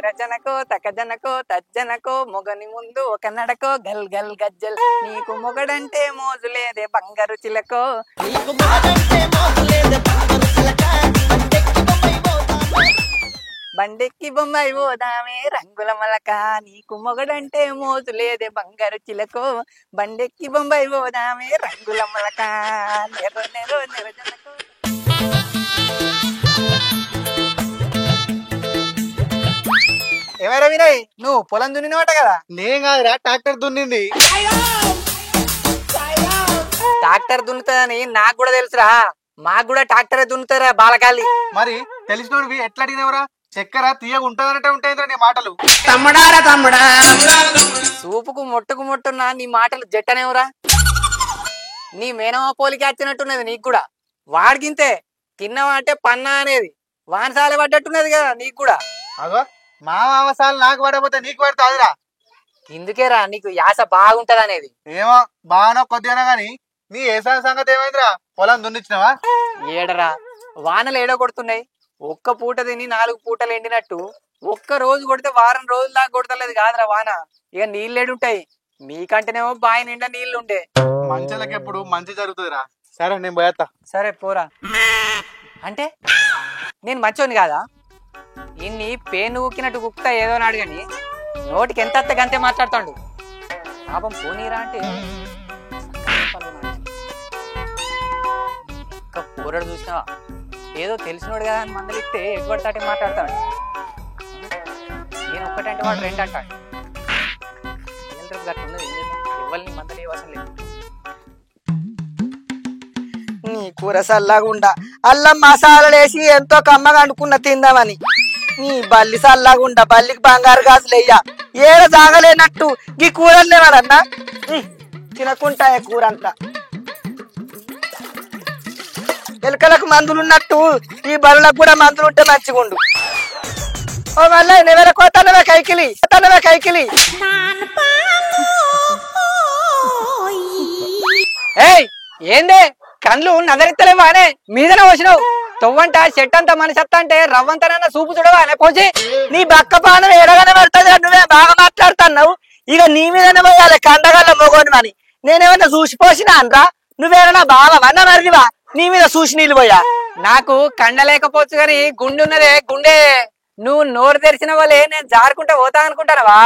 నిరజనకో తకజనకో తజ్జనకో మొగని ముందు ఒక నడకో గల్ గల్ గజ్జల్ నీకు మొగడంటే మోజు లేదే బంగారు చిలకో బండెక్కి బొమ్మాయి పోదామే రంగుల మలక నీకు మొగడంటే మోజు లేదే బంగారు చిలకో బండెక్కి బొమ్మాయి పోదామే రంగుల మలక నెర్ర నెర్ర నిరజనకో. ఏమైనా వినయ్ నువ్వు పొలం దున్నినవాట కదా? నేను కాదురా, ట్రాక్టర్ దున్నింది. ట్రాక్టర్ దున్నుతుందని నాకు కూడా తెలుసురా, మాకు కూడా ట్రాక్టరే దున్నుతారా బాలకాలి. మరి తెలిసినోడివి ఎట్లా అడిగినవరా? చక్కెర తీయగా ఉంటుందంటే ఉంటాయి నీ మాటలు. తమ్ముడారా తమ్ముడా సూపుకు మొట్టుకు మొట్టున్నా నీ మాటలు జట్టనేవురా. నీ మేనమా పోలికి వచ్చినట్టున్నది నీకు కూడా. వాడికింతే తిన్నవా అంటే పన్నా అనేది వానసాలే పడ్డట్టున్నది కదా నీకు కూడా. అగో మా మామసాలు నాకు పడకపోతే నీకు పడుతుందిరా. ఇందుకేరా నీకు యాస బాగుంటది అనేది. ఏమో బాగానో కొద్దిగా గాని నీ ఏసాల సంగతి ఏమైందిరా? పొలం దున్నిచ్చినవా? ఏడరా వానలు ఏడో కొడుతున్నాయి. ఒక్క పూట తిని 4 పూటలు ఎండినట్టు ఒక్క రోజు కొడితే వారం రోజుల దాకా కొడతలేదు కాదురా వాన. ఇక నీళ్ళేడుంటాయి మీకంటేనేమో బావి నిండా నీళ్లుండే. మంచులకి ఎప్పుడు మంచి జరుగుతుందిరా. సరే నేను పోయేస్తా. సరే పోరా. అంటే నేను మంచోని కాదా? ఇన్ని పేను ఊకినట్టు కుక్తా ఏదో నాడు గాని నోటికి ఎంత గంతే మాట్లాడుతాడు. పాపం పోనీరా అంటే పోరడు చూసినావా ఏదో తెలిసినోడు కదా అని మందలిస్తే ఎటువంటి మాట్లాడతాడు. నేను ఒక్కటంటే వాడు 2 అంటాడు. గట్లున్నది ఎవరిని మందలి అవసరం లేదు. నీ కూర సల్లాగుండా అల్లం మసాలాలేసి ఎంతో కమ్మగా అనుకున్న తిందామని నీ బల్లి సల్లాగుండా బల్లికి బంగారు గాజులయ్యా ఏడ జాగలేనట్టు ఈ కూరలే వాడన్నా తినకుంటా కూర అంతా. ఎలుకలకు మందులున్నట్టు ఈ బల్లులకు కూడా మందులు ఉంటే మంచిగుండు. ఓ మళ్ళీ నెవెలకోతనవే కైకిలి కైకిలి. ఏయ్ ఏందే కళ్ళు నదరెత్తలేవా అనే మీదనే వచ్చినావు. తొవ్వంట చెట్టు అంతా మనిషత్తా అంటే రవ్వంతనన్నా చూపు చూడవా అనే పోసి. నీ బక్క పానం ఎడగానే పడుతుంది. నువ్వే బాగా మాట్లాడుతున్నావు. ఇక నీ మీదనే పోయాలి కండగల్ల మొగోని అని. నేనేమన్నా చూసిపోసినా అనరా? నువ్వేమన్నా బావన్నా మరిదివా? నీ మీద చూసి నీళ్ళు పోయా. నాకు కండలేకపోవచ్చు గాని గుండె ఉన్నదే గుండె. నువ్వు నోరు తెరిచిన వాళ్ళే నేను జారుకుంటా పోతా అనుకుంటానవా?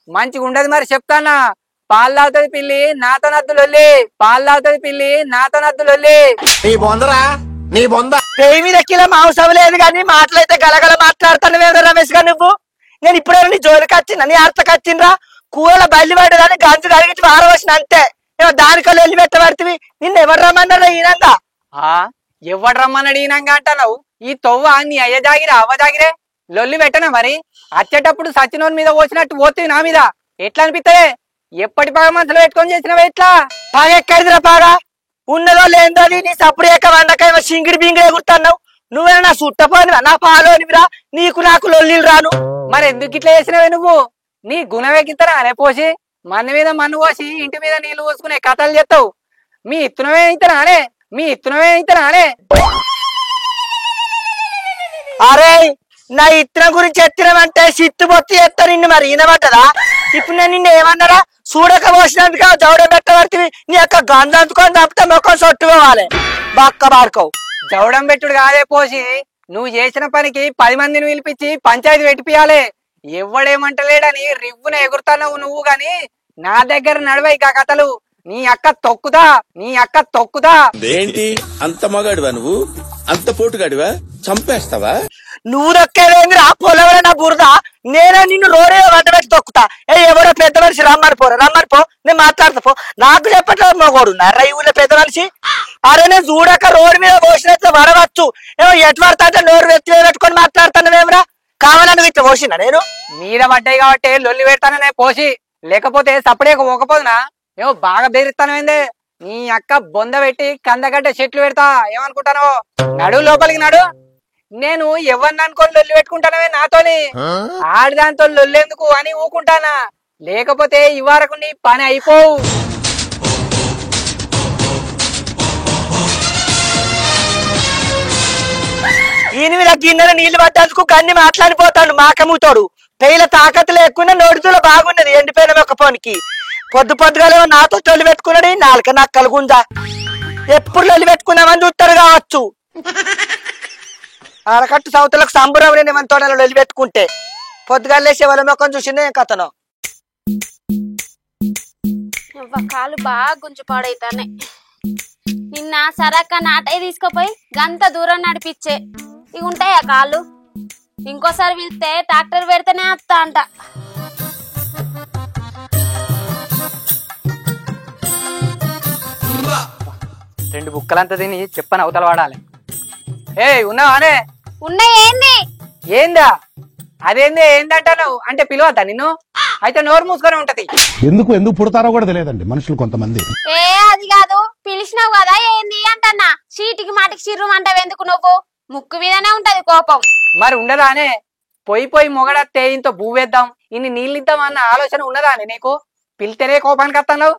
మంచిగా ఉండదు మరి చెప్తానా. పాలు తాగుతుంది పిల్లి నాతో నద్దులొల్లి, పాలు తాగుతుంది పిల్లి నాతో నద్దులొల్లి. నీ బొందరా నీ బొంద. పేయి మీద కిలో మాంసం లేదు కానీ మాటలైతే గలగల మాట్లాడుతున్నావేమో రమేష్ గా నువ్వు. నేను ఇప్పుడేమో నీ జోలికి వచ్చినా నీ అర్థకి వచ్చిండ్రా? కూరల బల్లి పడ్డదాన్ని గంజు కడిగించి వారవచ్చిన అంతే. ఏమో దానికల్లో వెళ్ళి పెట్టబడుతుంది. నిన్ను ఎవరు రమ్మన్నారా ఈనంగా? ఎవడు రమ్మన్నాడు ఈనంగా అంటున్నావు? ఈ తొవ్వ నీ అయ్య జాగిరే అవ్వ జాగిరే లొల్లి పెట్టనా మరి? వచ్చేటప్పుడు సచినోని మీద పోసినట్టు పోతుంది నా మీద. ఎట్లా అనిపిస్తాయి? ఎప్పటి బాగా మనసులో పెట్టుకొని చేసినవా? ఎట్లా బాగా ఎక్కడిదిరా బాగా ఉన్నదో లేదో నీ సప్పుడు ఎక్క వండకేమో సింగిడి బింగిడి ఎగురుతున్నావు. నువ్వేనా నా సుట్టపోనివా నా పాలోనివిరా? నీకు నాకు లొల్లిలు రాను. మరి ఎందుకు ఇట్లా చేసినవే నువ్వు? నీ గుణవేకిస్తారా అనే పోసి మన మీద మన్ను పోసి ఇంటి మీద నీళ్లు పోసుకునే కథలు చెప్తావు. మీ ఇత్తనమే ఇతనానే మీ ఇత్తనమే ఇతనానే. అరే నా ఇత్తనం గురించి ఎత్తినమంటే సిత్తు బొత్తి ఎత్తా నిన్ను మరి వినబట్టదా? ఇప్పుడు నేను నిన్ను ఏమన్నారా? చూడక పోసినందుక జౌడ పెట్టబడుతుంది. నీ యొక్క గంధంతుకొని తప్పితే మొక్కలు సొట్టుకోవాలి. బక్క బాడుకోవు. జవడం పెట్టుడు కాదే పోసి. నువ్వు చేసిన పనికి 10 మందిని పిలిపించి పంచాయతీ పెట్టిపియాలి. ఎవడేమంటలేడని రివ్వున ఎగురుతావు నువ్వు గాని నా దగ్గర నడవై కా కథలు. నీ అక్క తొక్కుదా ఏంటి అంత మగాడివా నువ్వు? అంత పోటుగాడివా? చంపేస్తావా? నువ్వు దొక్కేదేంది రా పొలవర నా బురద. నేనే నిన్ను రోడే వంట పెట్టి తొక్కుతా. ఎవరో పెద్ద మనిషి రమ్మనిపో నేను మాట్లాడతా పో. నాకు చెప్పట్లేదు మగోడు నర్ర ఈ ఊళ్ళో పెద్ద మనిషి. అరే నేను చూడక రోడ్డు మీద పోసినట్టు వడవచ్చు. ఏమో ఎటు పడతా అంటే నోరు వెత్తి పెట్టుకొని మాట్లాడుతున్నావేమరా? కావాలని ఇట్లా పోసినా నేను మీద పడ్డాయి కాబట్టి లొల్లి పెడతాననే పోసి. లేకపోతే సపడే పోకపోదునా ఏమో బాగా బెదిరిస్తానైందే. నీ అక్క బొంద పెట్టి కందగడ్డ చెట్లు పెడతా ఏమనుకుంటానో. నడు లోపలికి నడు. నేను ఎవరిని అనుకొని లొల్లి పెట్టుకుంటానవే నాతోని? ఆడిదాంతో లొల్లెందుకు అని ఊకుంటానా? లేకపోతే ఇవరకు నీ పని అయిపోవు. ఈయన మీద గిన్నెల నీళ్లు పట్టేందుకు కన్ని మాట్లాడిపోతాడు మాకమ్ముతాడు. పెయిల తాకత్తు లేకుండా నోటితూలో బాగున్నది ఎండిపోయిన ఒక పోనికి. పొద్దుగాలేమో నాతో చొల్లి పెట్టుకున్నాడు. నాలుక నాకు కలుగుందా? ఎప్పుడు లొల్లి పెట్టుకున్నామని చూస్తారు కావచ్చు. అరకట్టు సౌతులకు సంబరం నేను మన తోటలో లొల్లి పెట్టుకుంటే. పొద్దుగాలు లేసి ఎవరి మొక్కను చూసిందే ఏం కథను. కాలు బాగా గుంజు పాడైతానే. నిన్న సరక్క నాటయ్య తీసుకుపోయి గంత దూరం నడిపించే. ఇవి ఉంటాయా కాళ్ళు? ఇంకోసారి వెళ్తే ట్రాక్టర్ పెడితేనే వస్తా అంట. రెండు బుక్కలంతా తిని చెప్పని అవతల వాడాలి. ఉన్నావానే? ఉన్న ఏంది? ఏందా అదేంది? ఏందంటావు అంటే పిలవద్దా నిన్ను? అయితే నోరు మూసుకొని ఉంటది. ఎందుకు పుడతారో కూడా తెలియదండి మనుషులు కొంతమంది. అది కాదు, పిలిచినావు కదా ఏంది అంటన్నా. చీటికి మాటికి చిర్రు అంటావు ఎందుకు? నువ్వు ముక్కు మీదనే ఉంటది కోపం. మరి ఉండదానే? పోయి మొగడత్తే ఇంత భూవేద్దాం, ఇన్ని నీళ్ళిద్దాం అన్న ఆలోచన ఉన్నదా అని నీకు? పిలితేనే కోపానికి వస్తున్నావు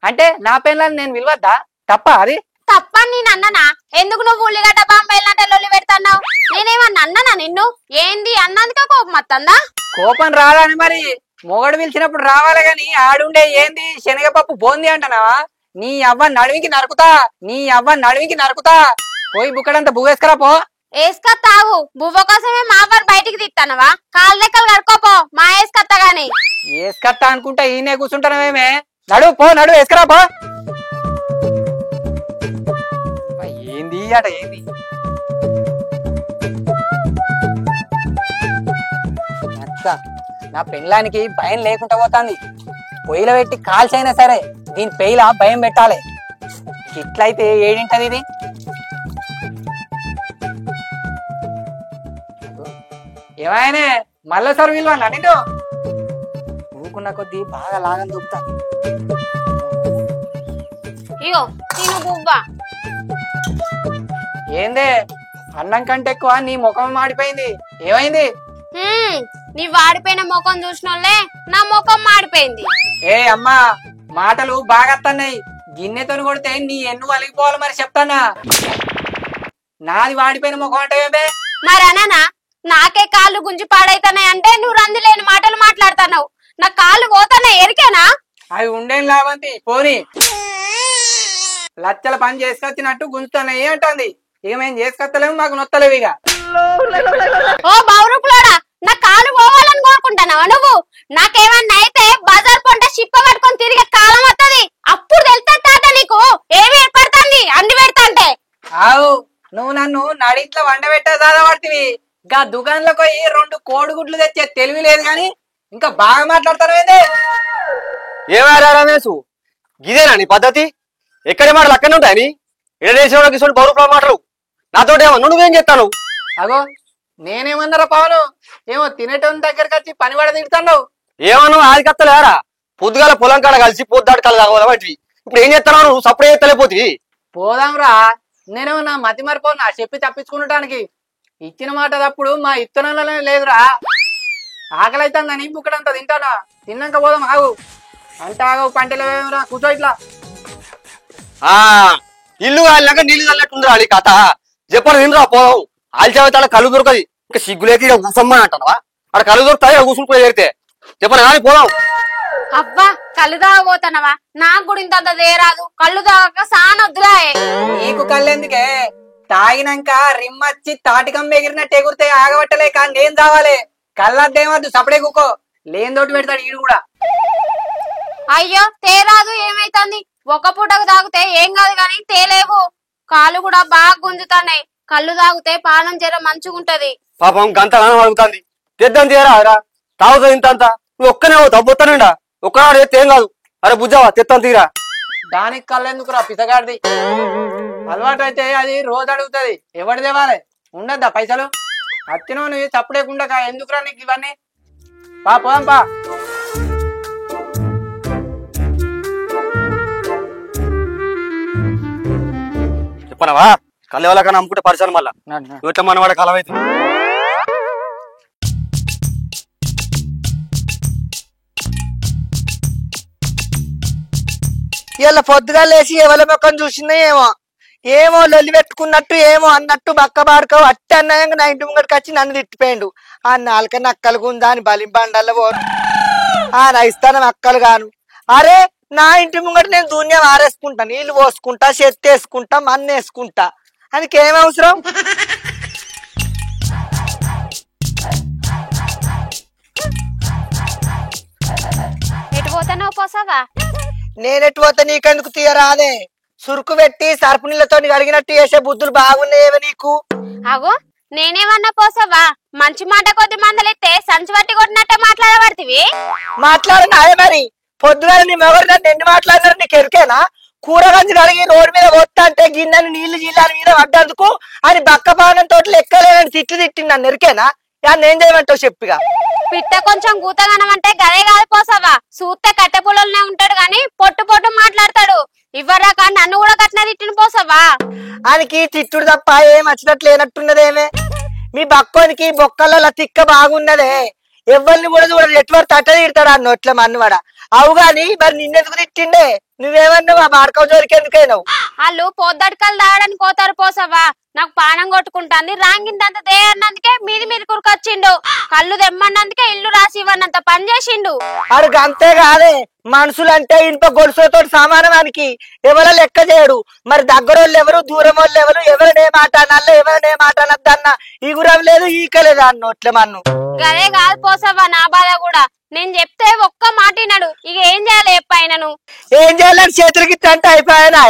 అంటే నా పెళ్ళని నేను విలువద్దా? తప్ప అది? తప్పని నేను అన్ననా? ఎందుకు నువ్వు ఉల్లిగడ్డ బాంబేలంటే లొల్లి పెడతాన్నావు? నేనేమన్నా అన్ననా నిన్ను? ఏంది అన్నందుక కోపం వస్తుందా? కోపం రాదని మరి మొగడు పిలిచినప్పుడు రావాలి గాని ఆడుండే ఏంది శనగపప్పు బోంది అంటున్నావా? నీ అవ్వ నడువికి నరుకుతా. పోయి బుక్కడంతా బువ్వేసుకురా పో. వేసుకత్తావు బువ్వ కోసమే మా వారు బయటికి తిస్తానవా? కాళ్ళ లెక్కలు కడుకోపో మా వేసుకత్తా గాని. వేసుకత్తా అనుకుంటా ఈయనే కూర్చుంటానవేమే. నడు వేసుకురా పో. ఏంది అట ఏంది? నా పెళ్ళానికి భయం లేకుండా పోతుంది. పొయ్యిలో పెట్టి కాల్చైనా సరే దీని పెయిల భయం పెట్టాలి. ఇట్లయితే ఏడింటది ఇది? ఏమైనా మళ్ళీసారి విలువన్నా నిన్ను? ఊకున్న కొద్దీ బాగా లాగని దొరుకుతా. ఇగో తిను బువ్వ. ఏందే అన్నం కంటే ఎక్కువ నీ ముఖం మాడిపోయింది. ఏమైంది? నీ వాడిపోయిన ముఖం చూసినోళ్ళే నా ముఖం మాడిపోయింది. అమ్మా మాటలు బాగా వస్తున్నాయి. గిన్నెతో కొడితే నీ ఎన్ను వలిగిపోవాలి మరి చెప్తానా? నాది వాడిపోయిన ముఖం అంటే మరి అననా? నాకే కాళ్ళు గుంజి పాడైతున్నాయి అంటే నువ్వు రంది లేని మాటలు మాట్లాడుతున్నావు. నా కాళ్ళు పోతున్నాయి ఎరికేనా? అవి ఉండేం లాభంతి పోని. లచ్చల పని చేసుకొచ్చినట్టు గుంజుతున్నాయి అంటుంది. ఇక మేము చేసుకొస్తలేము, మాకు నొత్తలేవు. ఇక ఓ బౌరుకులోడా, నా కాలు పోవాలని కోరుకుంటున్నావా నువ్వు? నాకేమన్నా అయితే బజార్ పొంట చిప్ప పట్టుకొని తిరిగే కాలం వస్తుంది. అప్పుడు తెలుస్తా నీకు ఏమి ఏర్పడుతుంది అండి పెడతా అంటే. ఆవు నువ్వు నన్ను నడింట్లో వండబెట్టే చదవడుతుంది. గా దుకాణంలోకి పోయి 2 కోడిగుడ్లు తెచ్చే తెలివి లేదు గాని ఇంకా బాగా మాట్లాడతాను. ఏంది ఏమారా రమేష్, గిదేనా నీ పద్ధతి? ఎక్కడి మాటలు అక్కడనే ఉంటాయని ఇడేసేవాళ్ళకి ఇటువంటి బౌరు మాటలు నాతో ఏమన్నా నువ్వేం చెప్తాను? అగో నేనేమన్నారా పవను? ఏమో తినేటోని దగ్గరికి వచ్చి పని పడ తిడుతున్నావు. ఏమన్నా ఆది కత్తలేరా? పొద్దుగాల పొలం కాడ కలిసి పొద్దుదాడు కల తాగవాటి. ఇప్పుడు ఏం చేస్తున్నావు? నువ్వు సప్పుడే తెలియపోతుంది. పోదాంరా, నేనేమో నా మతి మరిపోనా చెప్పి తప్పించుకునటానికి. ఇచ్చిన మాట తప్పుడు మా ఇత్తనంలోనే లేదురా. ఆకలి అవుతుందని బుక్కడంతా తింటానా? తిన్నాక పోదాం. ఆగు అంటే ఆగవు పంటలు ఏమరా, కూర్చో ఇట్లా. ఇల్లు కాలినాక నీళ్లు చల్లట్టుందిరా నీ కథ. చెప్పను తినరా పోదాం. ఆల్చేత కళ్ళు దొరకది. ఇంకా సిగ్గులేక ఇక కూసమ్మని అంటావా? అక్కడ కళ్ళు దొరుకుతాయి, కూసుకుని చేరితే చెప్పను కానీ పోదాం. అబ్బా కళ్ళు తాగబోతానవా? నాకు కూడా ఇంత దేరాదు. కళ్ళు తాగక సానొద్దురా. నీకు కళ్ళెందుకే? తాగినాక రిమ్మచ్చి తాటికం ఎగిరినట్టు ఎగురితే ఆగబట్టలేక నేను తావాలి. కళ్ళద్దేమద్దు, సపడే కుక్కో. లేనితోటి పెడతాడు ఈడు కూడా. అయ్యో తేరాదు, ఏమైతుంది? ఒక పూటకు తాగితే ఏం కాదు గాని తేలేవు. కాళ్ళు కూడా బాగా గుంజుతున్నాయి. కళ్ళు తాగితే పానం జర మంచిగుంటది. పాపం గంత అడుగుతుంది. తెద్దాం తీరా తాగుతుంది ఇంత. నువ్వు ఒక్కనే తబ్బొత్తానండా ఒక్కనాడు ఎత్తే ఏం కాదు. అరే బుజ్జావా తెత్తాను తీరా. దానికి కళ్ళెందుకురా పిసగాడిది? అలవాటు అయితే అది రోజు అడుగుతుంది. ఎవడి దేవాలి? ఉండద్దా పైసలు? అచ్చినో నువ్వు చప్పుడేకుండా ఎందుకురా నీకు ఇవన్నీ? పోదాం పా. చెప్పనవా? కళ్ళు ఎవరికన్నా అమ్ముకుంటే పరిచయం మళ్ళా ఇట్లా మనవాడ కలవైతే. ఇలా పొద్దుగా లేచి ఎవరి మొక్కను చూసిందో ఏమో. ఏమో లొల్లి పెట్టుకున్నట్టు ఏమో అన్నట్టు బక్క బాడుకోవు అట్టి అన్నయంగా నా ఇంటి ముంగడికి వచ్చి నన్ను తిట్టిపోయిండు. ఆ నాలుక నక్కలుగుందా అని బలింబండల్లో పో నా ఇస్తాను అక్కలు గాను. అరే నా ఇంటి ముంగట నేను దూన్యం ఆరేసుకుంటా, నీళ్లు పోసుకుంటా, చెత్త వేసుకుంటా, మన్ను వేసుకుంటా, అందుకేం అవసరం? ఎటు పోతానో పోసావా? నేనెటు పోతే నీకెందుకు తీయరాదే? సురుకు పెట్టి సర్పు నీళ్ళతో అడిగినట్టు చేసే బుద్ధులు బాగున్నాయేవో నీకు. అగో నేనేమన్నా పోసావా? మంచి మాట కొద్ది మందలెత్తే సంచి పట్టి కొట్టినట్టే మాట్లాడబడుతుంది. మాట్లాడనాయే మరి. పొద్దుగా నీ మొగరు నన్ను ఎన్ని మాట్లాడినారు నీకు ఎరికేనా? కూరగంజి కడిగి రోడ్డు మీద వస్తా అంటే గిన్నెని నీళ్లు జిల్లాని మీద పడ్డందుకు అని బక్క పానం తోటి లెక్కలేని తిట్టి నన్ను ఎరికేనా? యాన్ని ఏం చేయమంటావు చెప్పిగా? పిట్ట కొంచెం గూతగానం అంటే గదే కాదు పోసావా. చూస్తే కట్టె పొలంలోనే ఉంటాడు గాని పొట్టు పొట్టు మాట్లాడతాడు. ఇవ్వరాక నన్ను కూడా కట్టిన తిట్టిన పోసావా. ఆయనకి తిట్టుడు తప్ప ఏం వచ్చినట్లు లేనట్టున్నదేమే. మీ బక్కోనికి బొక్కల తిక్క బాగున్నదే. ఎవరిని కూడా చూడదు, ఎటువంటి తట్ట తిడతాడు ఆ నోట్ల మన్నువాడ. అవు గాని మరి నిన్నెందుకు తిట్టిండే? నువ్వేమన్నావు? ఆ బాడకం జోలికి ఎందుకైనావు? వాళ్ళు పొద్దటికలు తాగడానికి పోతారు పోసావా. నాకు పానం కొట్టుకుంటాంది, రాంగిందంత దేయన్నందుకే మీది మీరు కురికొచ్చిండు. కళ్ళు తెమ్మన్నందుకే ఇల్లు రాసి ఇవ్వనంత పని చేసిండు. అడుగు అంతే కాదే, మనుషులంటే ఇంత గొలుసులతో సమానమానికి ఎవరో లెక్క చేయడు. మరి దగ్గరోళ్ళు ఎవరు, దూరం వాళ్ళు ఎవరు, ఎవరినే మాట అనాలో ఎవరినే మాట అనద్దన్న ఈగురం లేదు, ఈకలేదు అన్నోట్లే మన్ను. గదే కాదు పోసావా నా బాధ కూడా. నేను చెప్తే ఒక్క మాట వినడు. ఇక ఏం చేయాలి ఎప్పైనను? ఏం చేయాలని చేతులకి అంటే అయిపోయానా?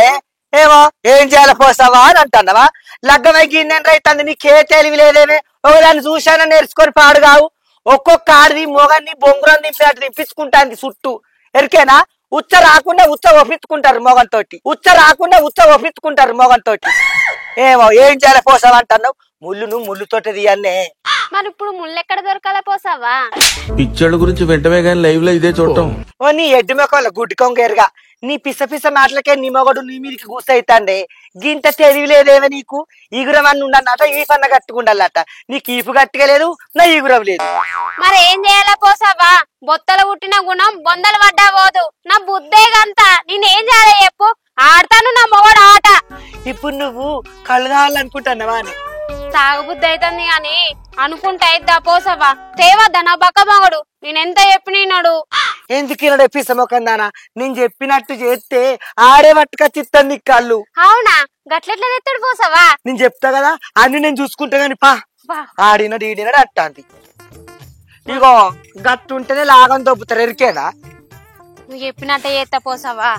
ఏమో ఏం చేయాలి పోసావా అని అంటున్నావా? లగ్గమై గిన్నె రైతుంది, నీకే తెలివి లేదేమే. ఒకదాన్ని చూశానని నేర్చుకొని పాడుగావు. ఒక్కొక్క ఆడిది మొగన్ని బొంగురం దింపినట్టు దింపించుకుంటాంది చుట్టూ, ఎరికేనా? ఉచ్చ రాకుండా ఉచ్చ ఒప్పించుకుంటారు మొగంతోటి, ఉచ్చ రాకుండా ఉచ్చ ఒప్పించుకుంటారు మొగంతోటి. ఏమో ఏం చేయాలి పోసావా అంటున్నావు? ముళ్ళును ముళ్ళుతోటి తీయన్నే. మరి ఇప్పుడు ముళ్ళెక్కడ దొరకాల పోసావా? పిచ్చోళ్ళ గురించి వెంటనే గానీ లైవ్ లో ఇదే చూడటం. ఓ నీ ఎడ్డు మొక్కల గుడ్డి కొంగేరుగా నీ పిస పిస మాటలకే నీ మొగడు నీ మీదకి కూసైతాండే. గింత తెలివి లేదేమో నీకు. ఈగురం అని ఉండన్నట, ఈ పన్న కట్టుకుండాలట. నీకు ఈపు గట్టిగా లేదు, నా ఈగురం లేదు. మరి ఏం చేయాలా పోసావా? బొత్తలు పుట్టిన గుణం బొందలు పడ్డా పోదు. నా బుద్ధే గంత. నేనేం చేయాలి చెప్పు? ఆడతాను నా మొగడు ఆట. ఇప్పుడు నువ్వు కళ్ళు తాగాలనుకుంటున్నావా అని? తాగుబుద్ధి అవుతుంది గాని అనుకుంటా ఇద్దా పోసావా. తేవద్దా నా బక్క మొగడు? నేనెంత చెప్పినాడు. ఎందుకు ఇలా పిసమొకందానా? నేను చెప్పినట్టు చేస్తే ఆడే పట్టుకొచ్చిస్తాను నీకు కళ్ళు. అవునా? గట్లెట్లా తెస్తాడు పోసావా? నేను చెప్తా కదా అన్ని నేను చూసుకుంటా గాని పా. ఆడినాడు ఈడినాడు అంటాంది. ఇగో గట్టుంటేనే లాగం దొబ్బుతారు, ఎరికేనా? నువ్వు చెప్పినట్టే చేస్తా పోసావా.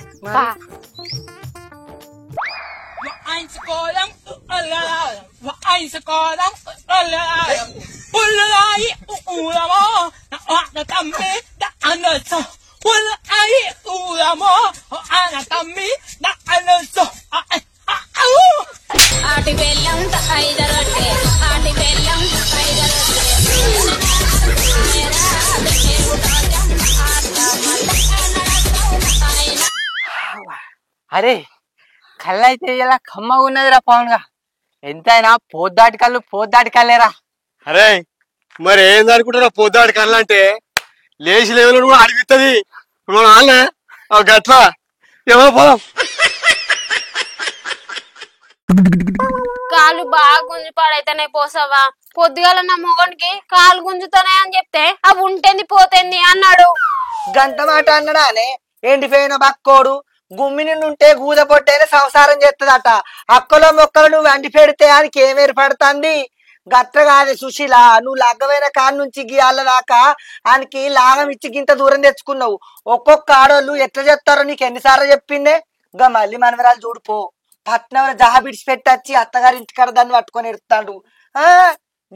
అరే కళ్ళు అయితే ఇలా కమ్మగా ఉన్నదిరా పవన్ గా. ఎంతైనా పోద్దాటి కళ్ళు పోద్దాటి కళ్ళేరా. అరే మరి ఏంది అనుకుంటున్నావు? పొద్దాడు కళ్ళంటే లేచి లేవలు కూడా అడిగిస్తుంది మన వాళ్ళే గట్లా. ఏమో పోదాం. కాళ్ళు బాగా గుంజి పాడైతేనే పోసావా. పొద్దుగాల నా మొగనికి కాలు గుంజుతానే అని చెప్తే అవి ఉంటేంది పోతేంది అన్నాడు. గంట మాట అన్నడానే ఎండిపోయిన బక్కోడు. గుమ్మి నుంటే గూద పొట్టైనా సంసారం చేస్తుందట. అక్కలో మొక్కలు నువ్వు అండి పెడితే ఆయనకి ఏం ఏర్పడుతుంది? గట్ల కాదే సుశీల, నువ్వు లగ్గమైన కాడ నుంచి గీయాల దాకా ఆయనకి లాగం ఇచ్చి గింత దూరం తెచ్చుకున్నావు. ఒక్కొక్క ఆడోళ్ళు ఎట్లా చెప్తారో నీకు ఎన్నిసార్లు చెప్పిందే. గా మళ్ళీ మనవరాలు చూడిపో, పట్నం జహా బిడిచి పెట్టచ్చి అత్తగారి ఇంటికాడ దాన్ని పట్టుకొని ఎడుతాడు.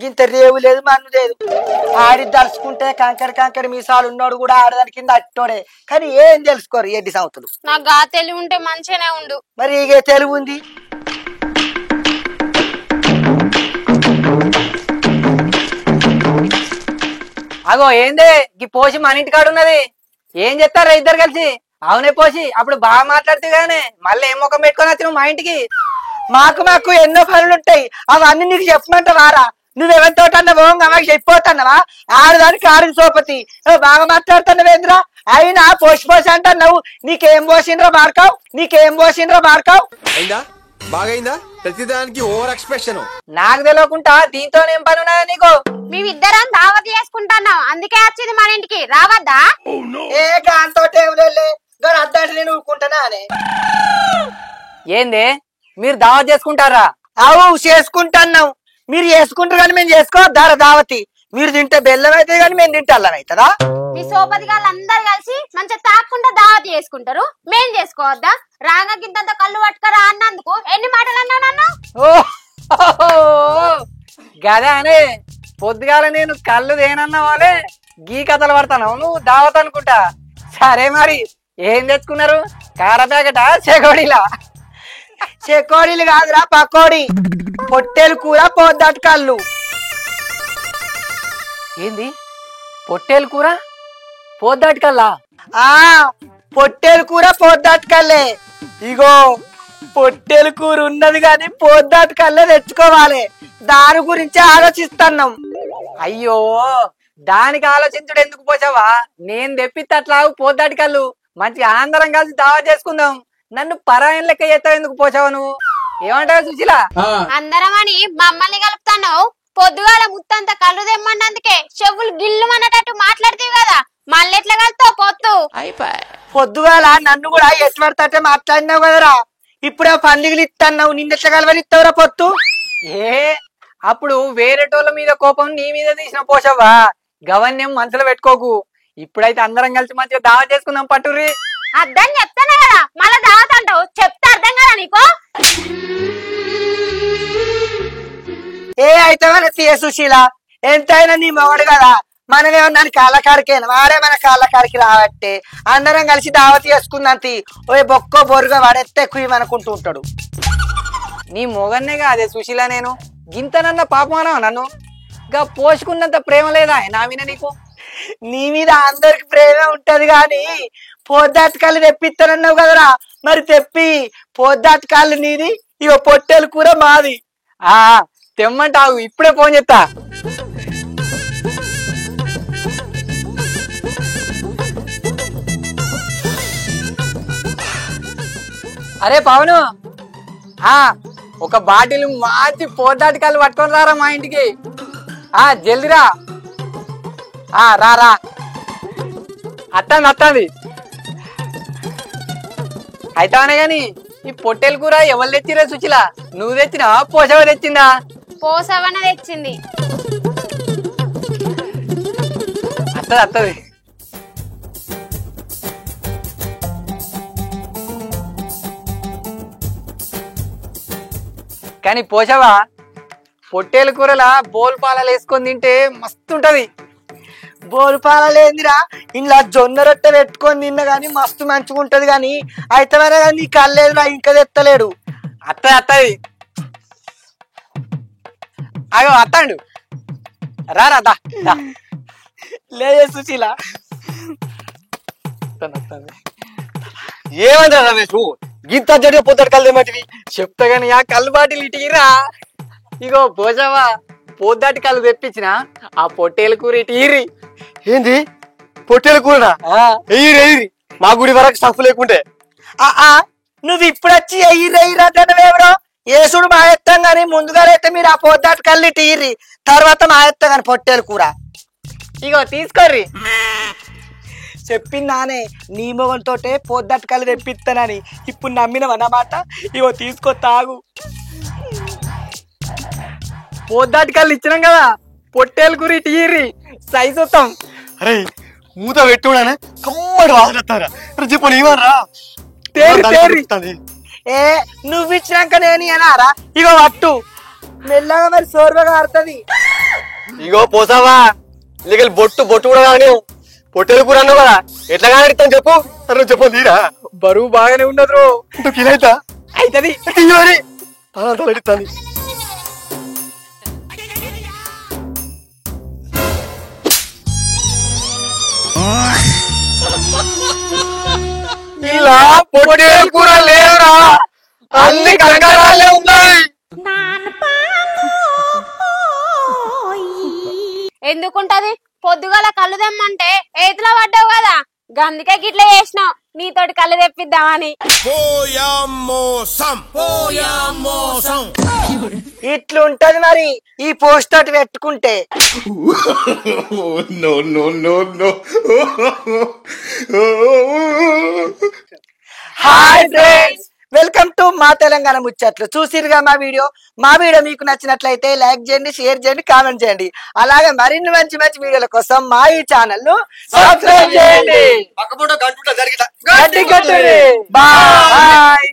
గింత రేవు లేదు, మన్ను లేదు. ఆడి దలుచుకుంటే కంకడి మీసాలు ఉన్నాడు కూడా ఆడదాని కింద అట్టోడే. కానీ ఏం తెలుసుకోరు ఎడ్డి సంవత్సరం. నాకు గా తెలివి ఉంటే మంచిగానే ఉండు. మరి ఇగే తెలివి ఉంది. అగో ఏందే ఈ పోసి మన ఇంటి కాడు ఉన్నది. ఏం చెప్తారా ఇద్దరు కలిసి? అవునే పోసి, అప్పుడు బాగా మాట్లాడితే గానే మళ్ళీ ఏం ముఖం పెట్టుకొని వచ్చి మా ఇంటికి. మాకు ఎన్నో పనులు ఉంటాయి, అవన్నీ నీకు చెప్పమంటావారా? నువ్వెవరితోటన్నా పోంగా మాకు చెప్పిపోతున్నావా? ఆడదానికి ఆడిన సోపతి బాగా మాట్లాడుతున్నావేంద్రా? అయినా పోసి అంటున్నావు. నీకేం పోసిండ్రా మార్కావు? నీకేం పోసిండ్రా మార్కావు? అయిందా బాగైందా? ప్రతిదానికి ఓవర్ ఎక్స్ప్రెషన్. నాకు తెలియకుండా దీంతో ఏం పని ఉన్నదా నీకు? మేమిద్దరం దావత్ చేసుకుంటున్నాం, అందుకే వచ్చింది మన ఇంటికి, రావద్దా? ఏ గాంతో అద్దంటే నేను ఊరుకుంటానా అని. ఏంది మీరు దావత్ చేసుకుంటారా? అవు చేసుకుంటున్నాం. మీరు చేసుకుంటారు కానీ మేము చేసుకోవద్దా దావతి? మీరు తింటే బెల్లం అయితే కానీ మేము తింటే అల్లం అవుతుందా? మీ సోపతి గాళ్ళు అందరు కలిసి మంచిగా తాకుండా దావత్ చేసుకుంటారు, మేం చేసుకోవద్దా? రాగా గింతంత కళ్ళు పట్టుకరా అన్నందుకు ఎన్ని మాటలు అన్నా నన్ను? గదా అని పొద్దుగాల నేను కళ్ళు దేనన్నా వాళ్ళే గీ కథలు పడతాను, నువ్వు దావత్ అనుకుంటా. సరే మరి ఏం తెచ్చుకున్నారు? కార ప్యాకెటా చెకోడీలా? చెకోడీలు కాదురా పకోడీ. పొట్టేలు కూర పోద్దటి కళ్ళు. ఏంది పొట్టేలు కూర పోద్దాటి కల్లా? ఆ పొట్టేలు కూర పోద్దటి కల్లే. ఇగో పొట్టేలు కూర ఉన్నది కానీ పోద్దటి కల్లే తెచ్చుకోవాలి. దాని గురించి ఆలోచిస్తున్నాం. అయ్యో దానికి ఆలోచించుడు ఎందుకు పోసావా? నేను తెప్పిస్తే అట్లా పోద్దాటి కళ్ళు మంచిగా అందరం కలిసి దావా చేసుకుందాం. నన్ను పరాయం లెక్క చేస్తావు ఎందుకు పోసావా నువ్వు? ఏమంటావు సుశీల? అందరం అని మమ్మల్ని కలుపుతావు. పొద్దుగాల ముత్తంత కళ్ళు తెమ్మన్నందుకే చెవులు గిల్లు అన్నట్టు మాట్లాడుతీవి కదా, మళ్ళీ ఎట్లా కలుతావు పొత్తు? పొద్దుగాల నన్ను కూడా ఎట్వడతాటే మాట్లాడినావు కదరా. ఇప్పుడే పండుగలు ఇస్తున్నావు, నిన్నెట్లా కలవరిస్తావురా పొత్తు? ఏ అప్పుడు వేరేటోళ్ళ మీద కోపం నీ మీద తీసిన పోసావా? గవన్యం మనసులో పెట్టుకోకు. ఇప్పుడైతే అందరం కలిసి మంచిగా దావా చేసుకుందాం పట్టుర్రి. అర్థం చెప్తానే కదా మళ్ళా దావత్ అంటావు, చెప్తే అర్థం కదా నీకు? ఏ అయితే సుశీల, ఎంతైనా నీ మొగడు కదా, మనమేమన్నా కాళ్ళకాడికేనా? వాడే మన కాళ్ళకాడికి రాబట్టే అందరం కలిసి దావత్ చేసుకుందంతి. ఓ బొక్కో బొరుగా వాడెత్తే కుయ్యమనుకుంటూ ఉంటాడు. నీ మొగన్నేగా అదే సుశీల. నేను గింతనన్న పాపమానా నన్ను? గా పోసుకున్నంత ప్రేమ లేదా నా మీద నీకు? నీ మీద అందరికి ప్రేమే ఉంటది గాని పోద్దాటి కాళ్ళు తెప్పిస్తానన్నావు కదరా, మరి తెప్పి. పోద్దాటి కాళ్ళు నీది, ఇక పొట్టేలు కూర మాది. ఆ తెమ్మంటావు, ఇప్పుడే ఫోన్ చేస్తా. అరే పవను, ఒక బాటిల్ మంచి పోద్దాటి కళ్ళు పట్టుకొని రారా మా ఇంటికి. జల్దిరా. రా అత్తంది అయితానే గాని ఈ పొట్టేలు కూర ఎవరు తెచ్చిరా సుశీల? నువ్వు తెచ్చినా పోసవ తెచ్చిందా? పోసవన తెచ్చింది. అత్తది కానీ పోసావా పొట్టేలు కూరలా బోల్ పాలలు వేసుకొని తింటే మస్తు ఉంటది. బోరుపాలేందిరా, ఇలా జొన్న రొట్టె పెట్టుకొని తిన్నా గానీ మస్తు మంచిగా ఉంటది. గాని అయితే నీ కళ్ళేదురా ఇంకా తెత్తలేడు. అత్తది అగో అత్తాడు. రారా లేదే సుశీల. ఏమైందా రమేష్, గింత జడిగా పొద్దుట కళ్ళు ఏమంటివి? చెప్తా గాని ఆ కళ్ళు బాటిల్ ఇటీరా. ఇగో పోసావా పొద్దాటి కళ్ళు తెప్పించిన ఆ పొట్టేలు కూర ఇటీరి. ఏంది పొట్టేలు కూరనా? ఎయిరి మా గుడి వరకు స్టఫ్ లేకుంటే. నువ్వు ఇప్పుడు వచ్చి ఎయ్యిరెయ్యిరో ఏసుడు మా ఎత్తాం గాని ముందుగానైతే మీరు ఆ పొద్దాటి కళ్ళు ఇటీరి, తర్వాత మా ఎత్తా గాని పొట్టేలు కూర. ఇగో తీసుకోర్రి. చెప్పిందానే నీ మొగంతోటే పొద్దాటి కళ్ళు తెప్పిస్తానని. ఇప్పుడు నమ్మినవన్నమాట. ఇగో తీసుకో తాగు. పొద్దాటి కళ్ళు ఇచ్చినాం కదా, పొట్టేలు కూర ఇటీరి సైజు వస్తాం. అరే మూత పెట్టుడానే కమ్మడి వాసనస్తారా చెప్పు నీవరా? ఏ నువ్వు ఇచ్చినాక నేను అనారా? ఇగో పట్టు మెల్లగా, మరి సోర్వగా ఆడుతుంది. ఇగో పోసావా ఇల్లు బొట్టు కూడా కానీ పొట్టేలు కూర అన్నావు కదా, ఎట్లా కానీ ఇస్తాను చెప్పు. చెప్పు తీరా. బరువు బాగానే ఉండదు. కిలో అవుతా అవుతుంది. ఎడుతాను. ఇలా పొట్టేలు కూర లేవురా, అన్ని కంకరాలే ఉన్నాయి. ఎందుకుంటది? పొద్దుగాల కళ్ళు తెమ్మంటే ఏతిలో పడ్డావు కదా, గందుకే గిట్ల చేసినావు నీతోటి కళ్ళు తెప్పిద్దామని. ఇట్లుంటది మరి ఈ పోస్ట్ తోటి పెట్టుకుంటే. No no no no hi friends, welcome to మా తెలంగాణ ముచ్చట్లు. చూసిరుగా మా వీడియో మీకు నచ్చినట్లయితే లైక్ చేయండి, షేర్ చేయండి, కామెంట్ చేయండి. అలాగే మరిన్ని మంచి మంచి వీడియోల కోసం మా ఈ ఛానల్ ను సబ్స్క్రైబ్ చేయండి. పక్కపూట గంట జరిగిట బాయ్.